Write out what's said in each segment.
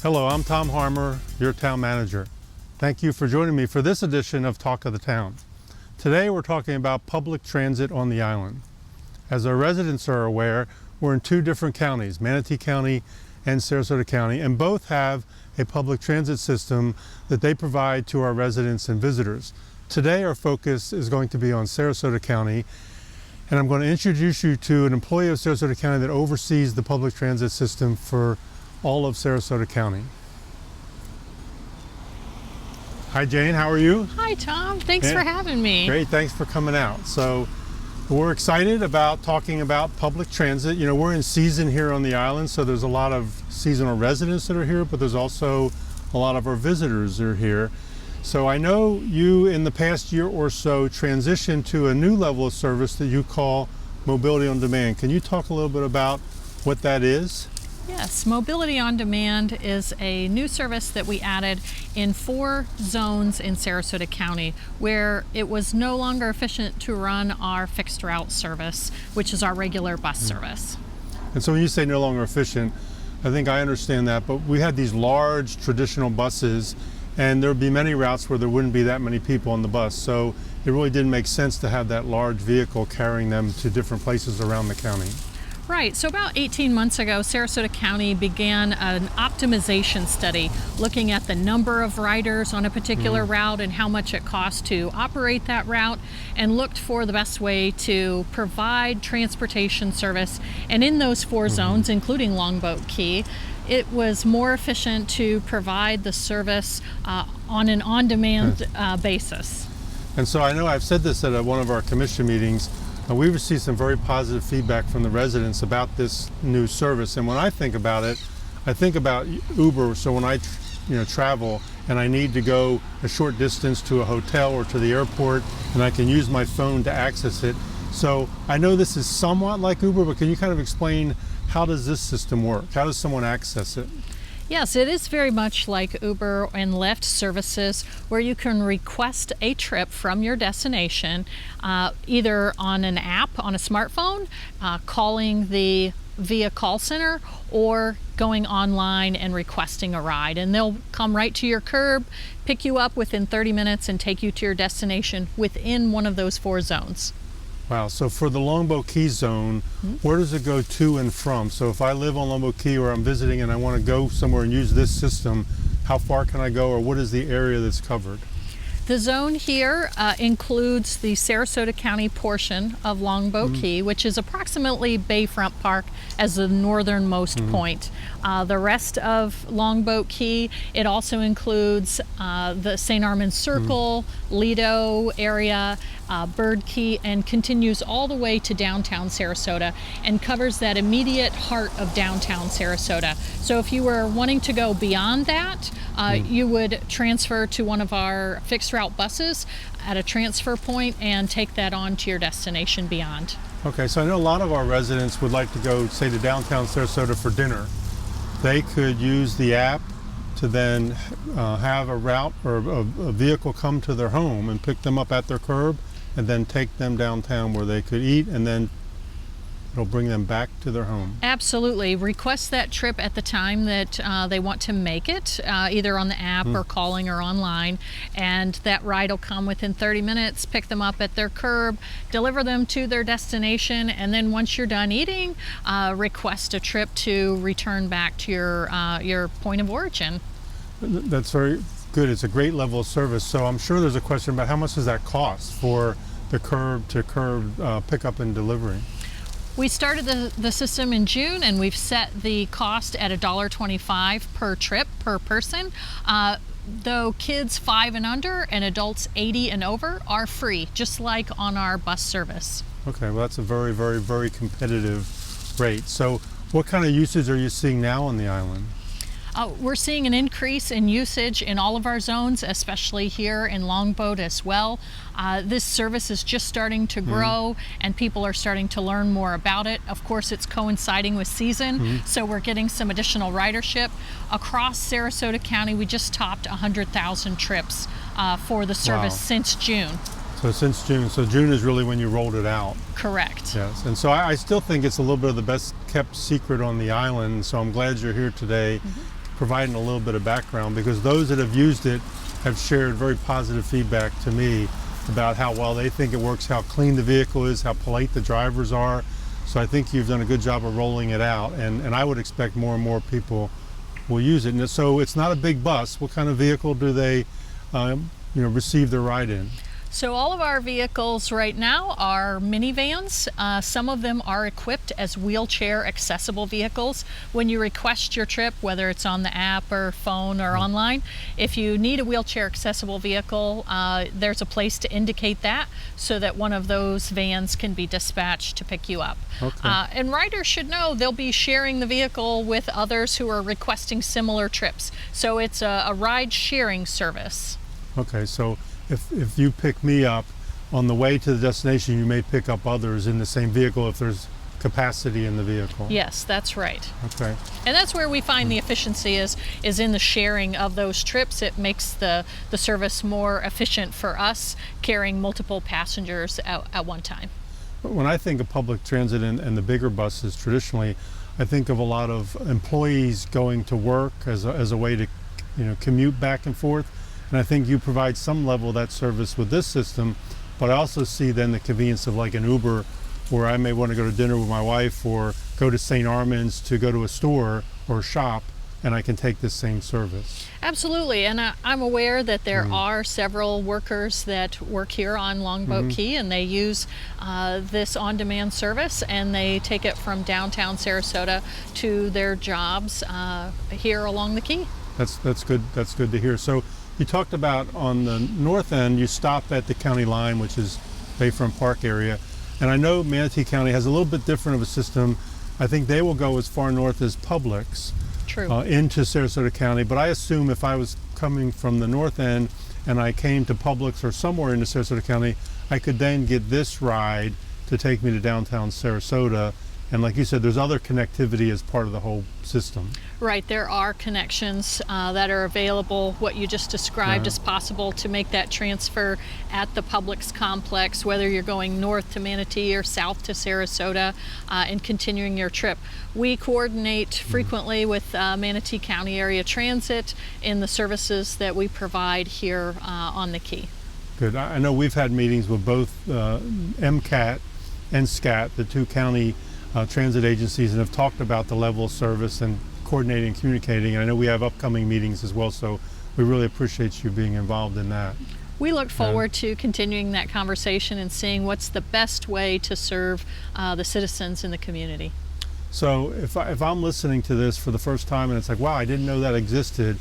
Hello, I'm Tom Harmer, your town manager. Thank you for joining me for this edition of Talk of the Town. Today we're talking about public transit on the island. As our residents are aware, we're in two different counties, Manatee County and Sarasota County, and both have a public transit system that they provide to our residents and visitors. Today our focus is going to be on Sarasota County, and I'm going to introduce you to an employee of Sarasota County that oversees the public transit system for all of Sarasota County. Hi Jane, how are you? Hi Tom, thanks for having me. Great, thanks for coming out. So we're excited about talking about public transit. You know, we're in season here on the island, so there's a lot of seasonal residents that are here, but there's also a lot of our visitors that are here. So I know you in the past year or so transitioned to a new level of service that you call Mobility on Demand. Can you talk a little bit about what that is? Yes, Mobility on Demand is a new service that we added in 4 zones in Sarasota County where it was no longer efficient to run our fixed route service, which is our regular bus service. And so when you say no longer efficient, I think I understand that, but we had these large traditional buses and there would be many routes where there wouldn't be that many people on the bus. So it really didn't make sense to have that large vehicle carrying them to different places around the county. Right, so about 18 months ago, Sarasota County began an optimization study looking at the number of riders on a particular route and how much it costs to operate that route, and looked for the best way to provide transportation service. And in those 4 zones, including Longboat Key, it was more efficient to provide the service on an on-demand basis. And so I know I've said this at one of our commission meetings. We received some very positive feedback from the residents about this new service. And when I think about it, I think about Uber. So when I travel and I need to go a short distance to a hotel or to the airport, and I can use my phone to access it. So I know this is somewhat like Uber, but can you kind of explain how does this system work? How does someone access it? Yes, it is very much like Uber and Lyft services where you can request a trip from your destination either on an app on a smartphone, calling via call center, or going online and requesting a ride. And they'll come right to your curb, pick you up within 30 minutes and take you to your destination within one of those 4 zones. Wow, so for the Longbow Key Zone, where does it go to and from? So if I live on Longbow Key or I'm visiting and I want to go somewhere and use this system, how far can I go, or what is the area that's covered? The zone here includes the Sarasota County portion of Longbow Key, which is approximately Bayfront Park as the northernmost point. The rest of Longboat Key, it also includes the St. Armand Circle, Lido area, Bird Key, and continues all the way to downtown Sarasota and covers that immediate heart of downtown Sarasota. So if you were wanting to go beyond that, you would transfer to one of our fixed route buses at a transfer point and take that on to your destination beyond. Okay, so I know a lot of our residents would like to go, say, to downtown Sarasota for dinner. They could use the app to then have a route or a vehicle come to their home and pick them up at their curb and then take them downtown where they could eat, and then it'll bring them back to their home. Absolutely. Request that trip at the time that they want to make it, either on the app or calling or online, and that ride will come within 30 minutes, pick them up at their curb, deliver them to their destination, and then once you're done eating, request a trip to return back to your point of origin. That's very good. It's a great level of service. So I'm sure there's a question about how much does that cost for the curb-to-curb pickup and delivery? We started the system in June, and we've set the cost at $1.25 per trip per person. Though kids 5 and under and adults 80 and over are free, just like on our bus service. Okay, well that's a very, very, very competitive rate. So what kind of usage are you seeing now on the island? We're seeing an increase in usage in all of our zones, especially here in Longboat as well. This service is just starting to grow and people are starting to learn more about it. Of course, it's coinciding with season, so we're getting some additional ridership. Across Sarasota County, we just topped 100,000 trips for the service since June. So since June, so June is really when you rolled it out. Correct. Yes, and so I still think it's a little bit of the best kept secret on the island, so I'm glad you're here today providing a little bit of background, because those that have used it have shared very positive feedback to me about how well they think it works, how clean the vehicle is, how polite the drivers are. So I think you've done a good job of rolling it out, and I would expect more and more people will use it. And so it's not a big bus. What kind of vehicle do they receive their ride in? So all of our vehicles right now are minivans. Some of them are equipped as wheelchair accessible vehicles. When you request your trip, whether it's on the app or phone or online, if you need a wheelchair accessible vehicle, there's a place to indicate that so that one of those vans can be dispatched to pick you up. Okay. And riders should know they'll be sharing the vehicle with others who are requesting similar trips. So it's a ride sharing service. Okay, so if you pick me up on the way to the destination, you may pick up others in the same vehicle if there's capacity in the vehicle. Yes, that's right. Okay. And that's where we find the efficiency is in the sharing of those trips. It makes the service more efficient for us carrying multiple passengers at one time. When I think of public transit and the bigger buses traditionally, I think of a lot of employees going to work as a way to commute back and forth. And I think you provide some level of that service with this system, but I also see then the convenience of like an Uber, where I may want to go to dinner with my wife or go to St. Armand's to go to a store or shop, and I can take this same service. Absolutely, and I'm aware that there are several workers that work here on Longboat Key, and they use this on-demand service, and they take it from downtown Sarasota to their jobs here along the Key. That's good. That's good to hear. So you talked about on the north end, you stop at the county line, which is Bayfront Park area. And I know Manatee County has a little bit different of a system. I think they will go as far north as Publix. True. Into Sarasota County. But I assume if I was coming from the north end and I came to Publix or somewhere into Sarasota County, I could then get this ride to take me to downtown Sarasota. And like you said, there's other connectivity as part of the whole system. Right, there are connections that are available. What you just described is possible to make that transfer at the Publix complex, whether you're going north to Manatee or south to Sarasota and continuing your trip. We coordinate frequently with Manatee County Area Transit in the services that we provide here on the Key. Good. I know we've had meetings with both MCAT and SCAT, the two county transit agencies, and have talked about the level of service and coordinating and communicating. And I know we have upcoming meetings as well, so we really appreciate you being involved in that. We look forward to continuing that conversation and seeing what's the best way to serve the citizens in the community. So if I'm listening to this for the first time and it's like, wow, I didn't know that existed,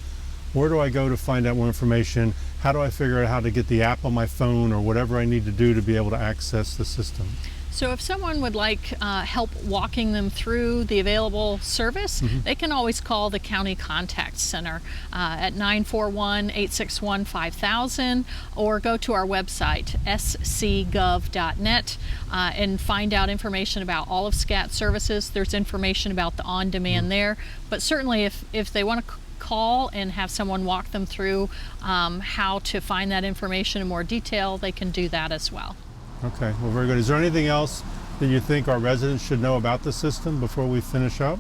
where do I go to find out more information? How do I figure out how to get the app on my phone or whatever I need to do to be able to access the system? So if someone would like help walking them through the available service, they can always call the County Contact Center at 941-861-5000 or go to our website, scgov.net, and find out information about all of SCAT services. There's information about the on-demand there, but certainly if they want to call and have someone walk them through how to find that information in more detail, they can do that as well. Okay, well, very good. Is there anything else that you think our residents should know about the system before we finish up?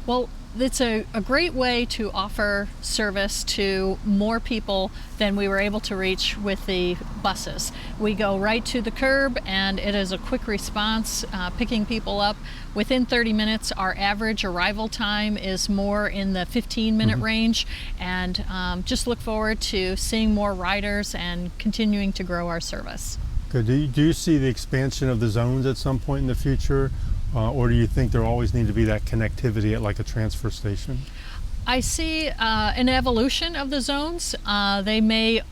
Well, it's a great way to offer service to more people than we were able to reach with the buses. We go right to the curb, and it is a quick response, picking people up within 30 minutes. Our average arrival time is more in the 15-minute range, and just look forward to seeing more riders and continuing to grow our service. Good. Do you see the expansion of the zones at some point in the future, or do you think there always need to be that connectivity at like a transfer station? I see an evolution of the zones. They may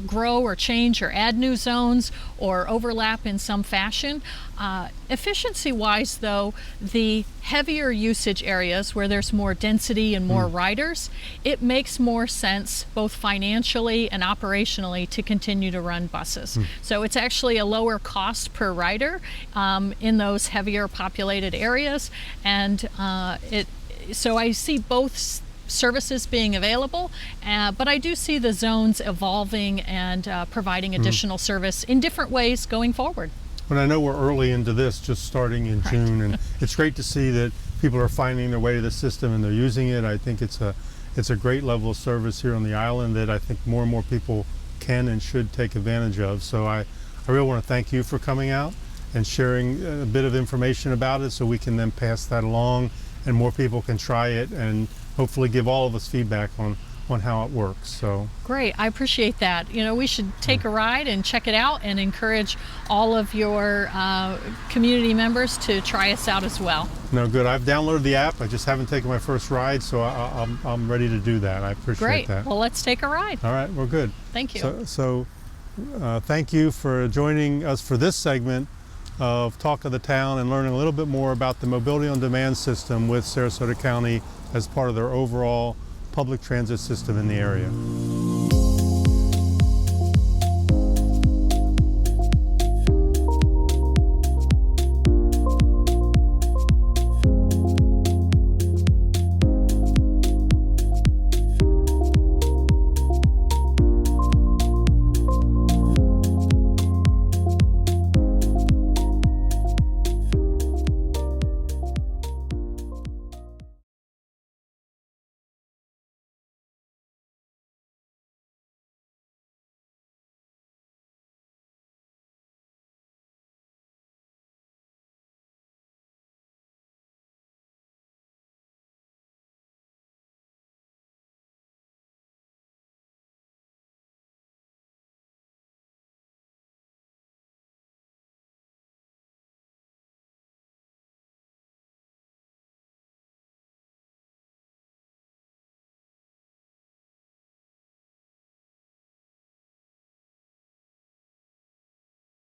grow or change or add new zones or overlap in some fashion. Efficiency-wise, though, the heavier usage areas where there's more density and more riders, it makes more sense both financially and operationally to continue to run buses. So it's actually a lower cost per rider in those heavier populated areas, and so I see both services being available, but I do see the zones evolving and providing additional service in different ways going forward. But I know we're early into this, just starting in June, and it's great to see that people are finding their way to the system and they're using it. I think it's It's a great level of service here on the island that I think more and more people can and should take advantage of. So I really want to thank you for coming out and sharing a bit of information about it so we can then pass that along and more people can try it and hopefully give all of us feedback on how it works. So great, I appreciate that. You know, we should take a ride and check it out and encourage all of your community members to try us out as well. No, good. I've downloaded the app. I just haven't taken my first ride, so I'm ready to do that. I appreciate that. Great. Well, let's take a ride. All right, we're good. Thank you. So thank you for joining us for this segment of Talk of the Town and learning a little bit more about the Mobility on Demand system with Sarasota County as part of their overall public transit system in the area.